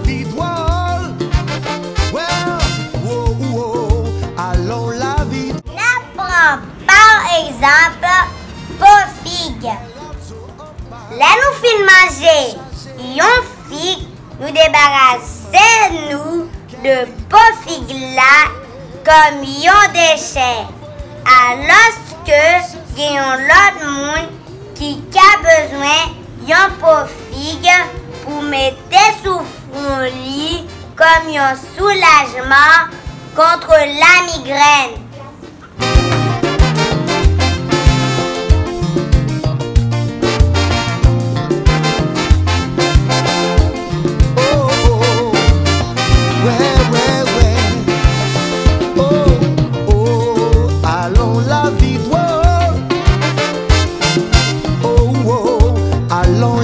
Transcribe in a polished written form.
vie drôle. Well, wow, wow, allons la vie. Là, prend par exemple pour figue. Là, nous fin manger yon figue, nous débarrasser nous de pot figue là comme yon déchet. Alors que yon l'autre monde qui a besoin yon pot figue pour mettre sous front lit comme yon soulagement contre la migraine. Allons